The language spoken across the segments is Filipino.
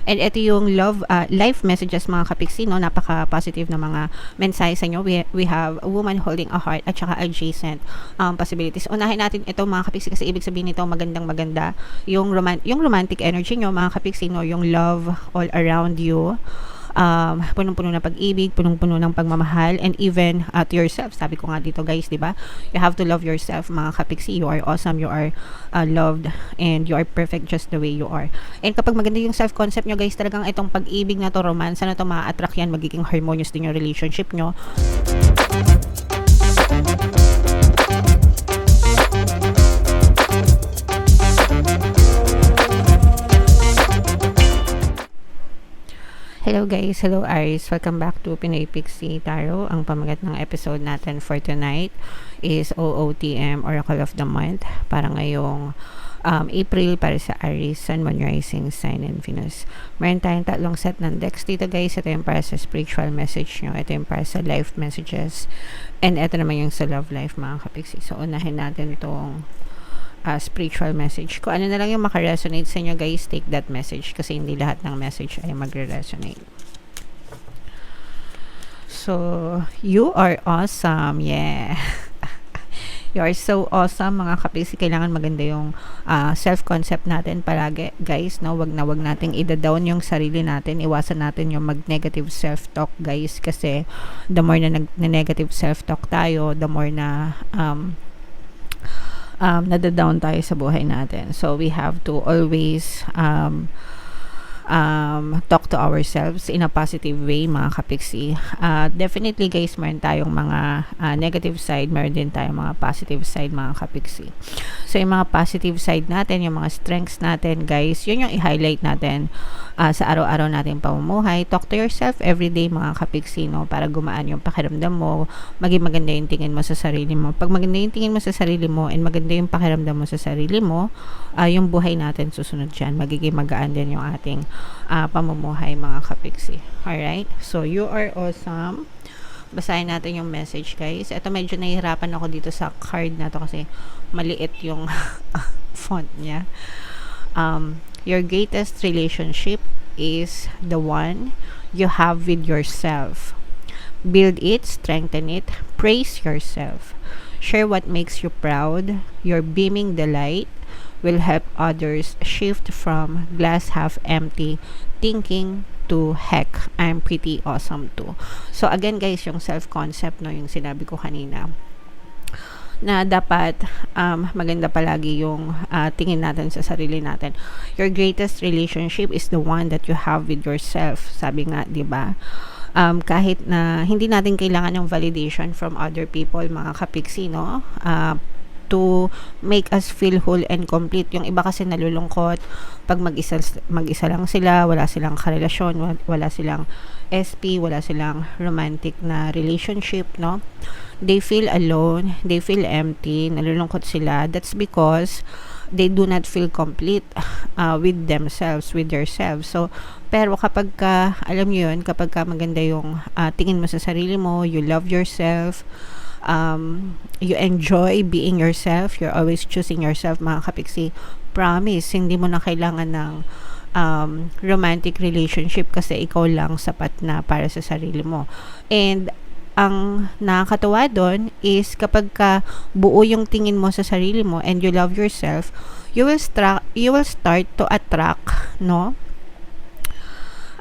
And ito yung life messages mga kapiksi, no? Napaka-positive na mga mensahe sa inyo. We have a woman holding a heart at saka adjacent possibilities. Unahin natin ito mga kapiksi kasi ibig sabihin nito magandang maganda. Yung romantic energy nyo mga kapiksi, no? Yung love all around you. Punong-puno ng pag-ibig, punong-puno ng pagmamahal, and even to yourself. Sabi ko nga dito guys, di ba? You have to love yourself mga kapiksi. You are awesome, you are loved, and you are perfect just the way you are. And kapag maganda yung self-concept nyo guys, talagang itong pag-ibig na to, romance na to, ma-attract yan, magiging harmonious din yung relationship nyo. Hello guys, hello Aries, welcome back to Pinoy Pixie Tarot. Ang pamagat ng episode natin for tonight is OOTM, Oracle of the Month, para ngayong April para sa Aries, Sun, Moon, Rising, Sign, and Venus. Meron tayong tatlong set ng decks dito guys. Ito yung para sa spiritual message nyo, ito yung para sa life messages, and ito naman yung sa love life mga kapiksi. So unahin natin itong spiritual message. Kung ano na lang yung makaresonate sa inyo guys, take that message kasi hindi lahat ng message ay magre-resonate. So, you are awesome. Yeah. You are so awesome mga kapisi. Kailangan maganda yung self-concept natin palagi guys, no? Wag nating ida-down yung sarili natin. Iwasan natin yung mag-negative self-talk guys, kasi the more na negative self-talk tayo, the more na nada-down tayo sa buhay natin. So we have to always talk to ourselves in a positive way mga kapiksi. Definitely guys, meron tayong mga negative side, meron din tayong mga positive side mga kapiksi. So yung mga positive side natin, yung mga strengths natin guys, yun yung i-highlight natin sa araw-araw natin pamumuhay. Talk to yourself everyday mga kapiksi, no? Para gumaan yung pakiramdam mo, maging maganda yung tingin mo sa sarili mo. Pag maganda yung tingin mo sa sarili mo and maganda yung pakiramdam mo sa sarili mo, yung buhay natin susunod dyan. Magiging magaan din yung ating pamumuhay mga kapiksi. Alright? So, you are awesome. Basahin natin yung message guys. Ito medyo nahihirapan ako dito sa card na to kasi maliit yung font niya. Your greatest relationship is the one you have with yourself. Build it, strengthen it, praise yourself. Share what makes you proud. Your beaming delight will help others shift from glass half empty thinking to heck, I'm pretty awesome too. So again guys, yung self-concept, no, yung sinabi ko kanina, na dapat maganda palagi yung tingin natin sa sarili natin. Your greatest relationship is the one that you have with yourself. Sabi nga, 'di ba? Kahit na hindi natin kailangan ng validation from other people mga kapiksi, no? To make us feel whole and complete. Yung iba kasi nalulungkot pag mag-isa lang sila, wala silang karelasyon, wala silang SP, wala silang romantic na relationship, no? They feel alone, they feel empty, nalulungkot sila. That's because they do not feel complete with themselves, with yourself. So, pero kapag alam nyo yun, kapag maganda yung tingin mo sa sarili mo, you love yourself, you enjoy being yourself, you're always choosing yourself mga kapiksi, promise, hindi mo na kailangan ng romantic relationship kasi ikaw lang sapat na para sa sarili mo. And ang nakakatawa doon is kapag buo yung tingin mo sa sarili mo and you love yourself, you will start to attract, no,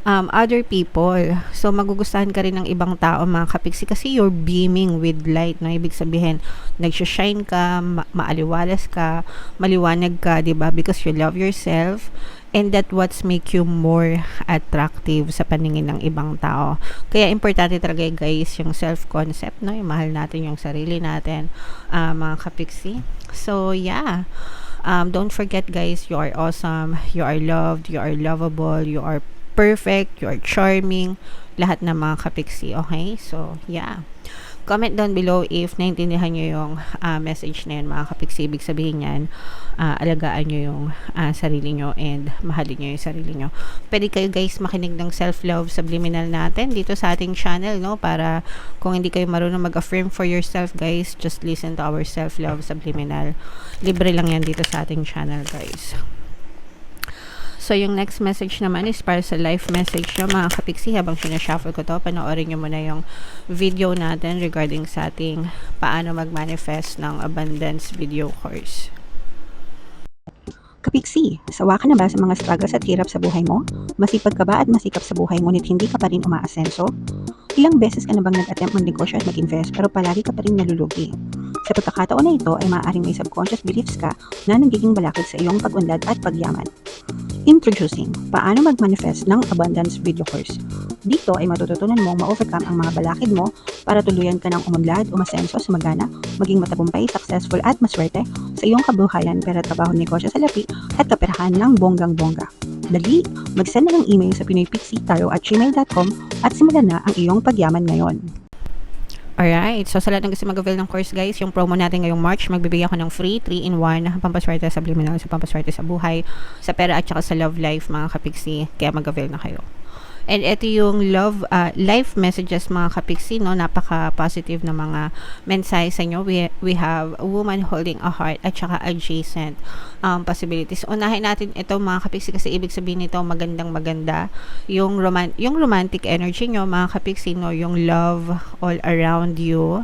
other people. So magugustuhan ka rin ng ibang tao mga kapiksi kasi you're beaming with light, no? Ibig sabihin nagsha-shine ka, maaliwalas ka, maliwanag ka, 'di ba? Because you love yourself, and that what's make you more attractive sa paningin ng ibang tao. Kaya importante talaga guys yung self-concept, no? Yung mahal natin yung sarili natin mga kapiksi. So yeah, don't forget guys, you are awesome, you are loved, you are lovable, you are perfect, you are charming, lahat ng mga kapiksi, okay? So, yeah. Comment down below if naintindihan nyo yung message na yun mga kapiksi. Ibig sabihin yan, alagaan nyo yung sarili nyo and mahalin nyo yung sarili nyo. Pwede kayo guys makinig ng self-love subliminal natin dito sa ating channel, no? Para kung hindi kayo marunong mag-affirm for yourself guys, just listen to our self-love subliminal. Libre lang yan dito sa ating channel guys. So, yung next message naman is para sa life message nyo, mga kapiksi. Habang sinashuffle ko to, panoorin nyo muna yung video natin regarding sa ating paano mag-manifest ng abundance video course. Kapiksi, sawa ka na ba sa mga struggles at hirap sa buhay mo? Masipag ka ba at masikap sa buhay ngunit hindi ka pa rin umaasenso? Ilang beses ka na bang nag-attempt magnegosyo at mag-invest pero palagi ka pa rin nalulugi? Sa pagkakataon na ito ay maaaring may subconscious beliefs ka na nagiging balakid sa iyong pag-unlad at pagyaman. Introducing, paano mag-manifest ng abundance video course. Dito ay matututunan mong ma-overcome ang mga balakid mo para tuluyan ka ng umunlad, umasenso, sumagana, maging matagumpay, successful at maswerte sa iyong kabuhayan, pera, trabaho, negosyo, salapi at kaperahan ng bonggang-bongga. Dali, mag-send na ng email sa pinoypixitaro@gmail.com at simulan na ang iyong pagyaman ngayon. Alright, so sa lahat ng gusto mag-avail ng course guys, yung promo natin ngayong March, magbibigay ako ng free 3-in-1 pampaswerte sa subliminal, sa pampaswerte sa buhay, sa pera at saka sa love life mga kapiksi, kaya mag-avail na kayo. And ito yung love life messages mga kapiksi, no? Napaka-positive na mga mensahe sa inyo. We have a woman holding a heart at saka adjacent possibilities. Unahin natin ito mga kapiksi kasi ibig sabihin nito magandang-maganda. Yung romantic energy nyo mga kapiksi, no? Yung love all around you.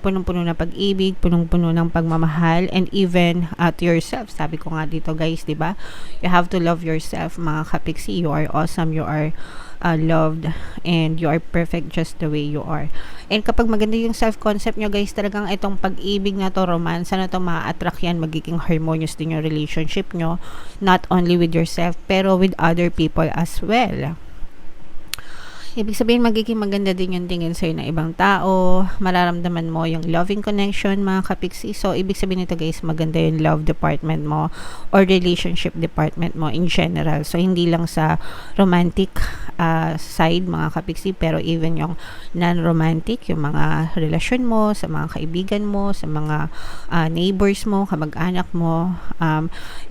Punong-puno ng pag-ibig, punong-puno ng pagmamahal, and even to yourself. Sabi ko nga dito guys, di ba? You have to love yourself mga kapiksi. You are awesome, you are loved, and you are perfect just the way you are. And kapag maganda yung self-concept nyo guys, talagang itong pag-ibig na to, romance na to, ma-attract yan, magiging harmonious din yung relationship nyo, not only with yourself, pero with other people as well. Ibig sabihin, magiging maganda din yung tingin sa'yo ng ibang tao. Mararamdaman mo yung loving connection, mga kapiksi. So, ibig sabihin nito guys, maganda yung love department mo or relationship department mo in general. So, hindi lang sa romantic side, mga kapiksi, pero even yung non-romantic, yung mga relasyon mo, sa mga kaibigan mo, sa mga neighbors mo, kamag-anak mo.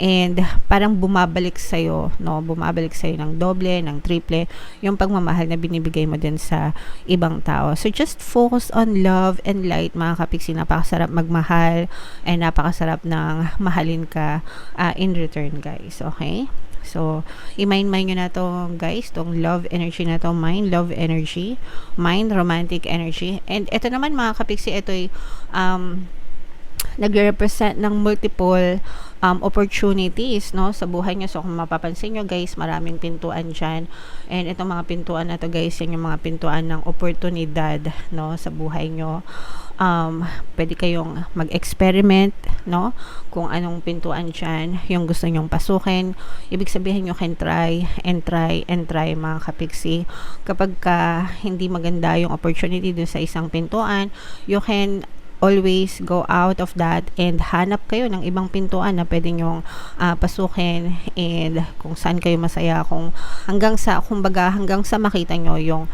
And parang bumabalik sa'yo, no? Bumabalik sa'yo ng doble, ng triple, yung pagmamahal na binibigay mo din sa ibang tao. So, just focus on love and light, mga kapiksi. Napakasarap magmahal and napakasarap ng mahalin ka in return, guys. Okay? So, i-mind nyo na to guys, tong love energy na to, mind, love energy, mind, romantic energy. And ito naman mga kapiksi, ito ay nagre-represent ng multiple opportunities, no, sa buhay nyo. So, kung mapapansin nyo guys, maraming pintuan dyan. And itong mga pintuan na to guys, yan yung mga pintuan ng oportunidad, no, sa buhay nyo. Pwede kayong mag-experiment, no, kung anong pintuan dyan yung gusto nyong pasukin. Ibig sabihin, you can try and try and try, mga kapiksi. Kapag hindi maganda yung opportunity dun sa isang pintuan, you can always go out of that and hanap kayo ng ibang pintuan na pwede nyong pasukin, and kung saan kayo masaya, kung hanggang sa makita nyo yung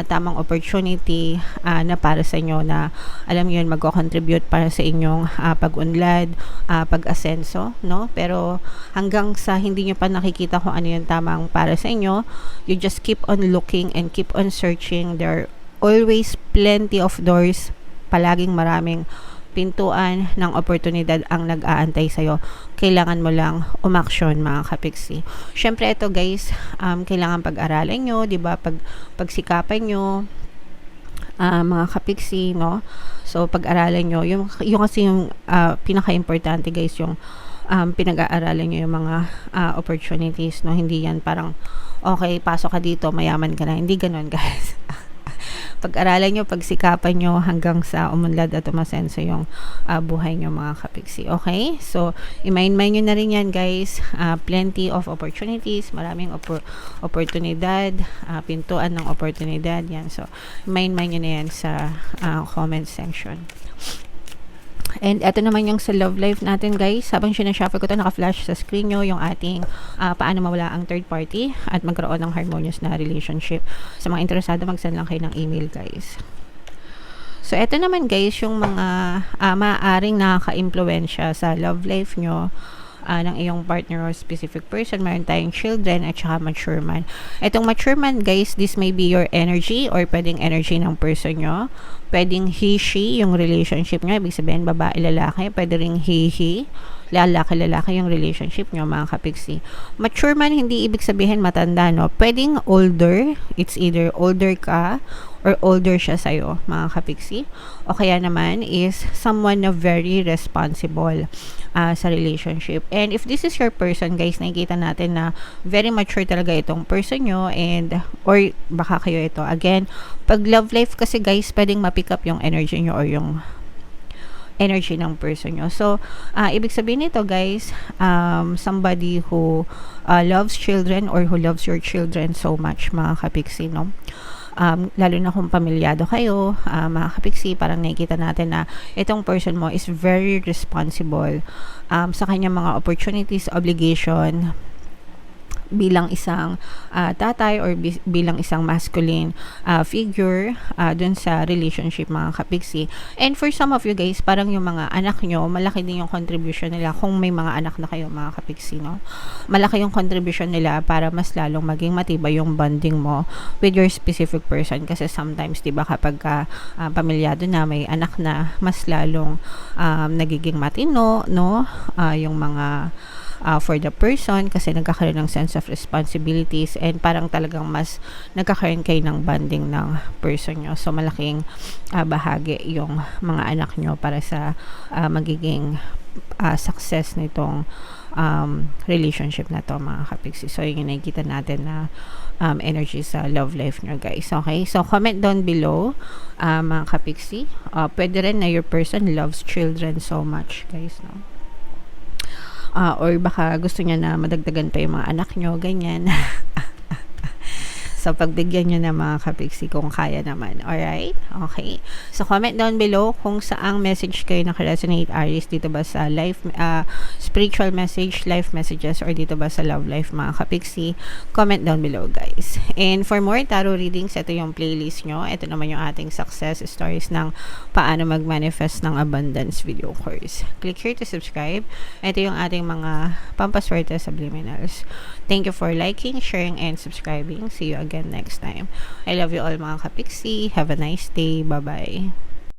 tamang opportunity na para sa inyo, na alam nyo yun, mag-contribute para sa inyong pag-unlad, pag-asenso, no? Pero hanggang sa hindi nyo pa nakikita kung ano yung tamang para sa inyo, you just keep on looking and keep on searching. There are always plenty of doors, palaging maraming pintuan ng oportunidad ang nag-aantay sa'yo. Kailangan mo lang umaksyon, mga kapiksi. Syempre ito guys, kailangan pag-aralan nyo, diba? Pagsikapan nyo, mga kapiksi, no? So, pag-aralan nyo, yung kasi yung pinaka-importante guys, yung pinag-aaralan nyo yung mga opportunities, no? Hindi yan parang, okay, pasok ka dito, mayaman ka na. Hindi ganun guys. Pag-aralan nyo, pagsikapan nyo hanggang sa umunlad at umasenso yung buhay nyo, mga kapiksi. Okay? So, i-mind nyo na rin yan, guys. Plenty of opportunities, maraming oportunidad, pintuan ng oportunidad. Yan. So, i-mind nyo na yan sa comment section. And eto naman yung sa love life natin guys. Habang sinashuffle ko to, naka-flash sa screen nyo yung ating paano mawala ang third party at magkaroon ng harmonious na relationship. Sa mga interesado, mag-send lang kayo ng email guys. So eto naman guys, yung mga maaaring nakaka-impluwensya sa love life nyo ng iyong partner or specific person. Meron tayong children at saka mature man. Itong mature man guys, this may be your energy or pwedeng energy ng person nyo. Pwedeng he, she, yung relationship nyo. Ibig sabihin, babae, lalaki. Pwede ring he, lalaki-lalaki yung relationship nyo, mga kapiksi. Mature man, hindi ibig sabihin matanda, no? Pwedeng older, it's either older ka or older siya sa'yo, mga kapiksi. O kaya naman is someone na very responsible sa relationship. And if this is your person, guys, nakikita natin na very mature talaga itong person nyo, and or baka kayo ito. Again, pag love life kasi, guys, pwedeng ma-pick up yung energy nyo or yung energy ng person nyo. So, ibig sabihin nito, guys, somebody who loves children or who loves your children so much, mga kapiksi, no? Lalo na kung pamilyado kayo, mga kapiksi, parang nakikita natin na itong person mo is very responsible sa kanyang mga opportunities, obligation, bilang isang tatay or bilang isang masculine figure dun sa relationship, mga kapiksi. And for some of you, guys, parang yung mga anak nyo, malaki din yung contribution nila kung may mga anak na kayo, mga kapiksi, no? Malaki yung contribution nila para mas lalong maging matibay yung bonding mo with your specific person, kasi sometimes, diba, kapag pamilyado na, may anak na, mas lalong nagiging matino, no? Yung mga for the person, kasi nagkakaroon ng sense of responsibilities, and parang talagang mas nagkakaroon kayo ng bonding ng person nyo. So, malaking bahagi yung mga anak nyo para sa magiging success nitong relationship na to, mga kapiksi. So, yun yung nakikita natin na energy sa love life nyo, guys. Okay? So, comment down below, mga kapiksi. Pwede rin na your person loves children so much, guys, no? Or baka gusto niya na madagdagan pa yung mga anak nyo, ganyan. So, pagbigyan nyo na, mga kapiksi, kung kaya naman. Alright? Okay. So, comment down below kung saang message kayo naka-resonate, Aries. Dito ba sa life, spiritual message, life messages, or dito ba sa love life, mga kapiksi? Comment down below, guys. And for more tarot readings, ito yung playlist nyo. Ito naman yung ating success stories ng paano mag-manifest ng abundance video course. Click here to subscribe. Ito yung ating mga pampaswerte subliminals. Thank you for liking, sharing, and subscribing. See you again next time. I love you all, mga kapiksi. Have a nice day. Bye-bye.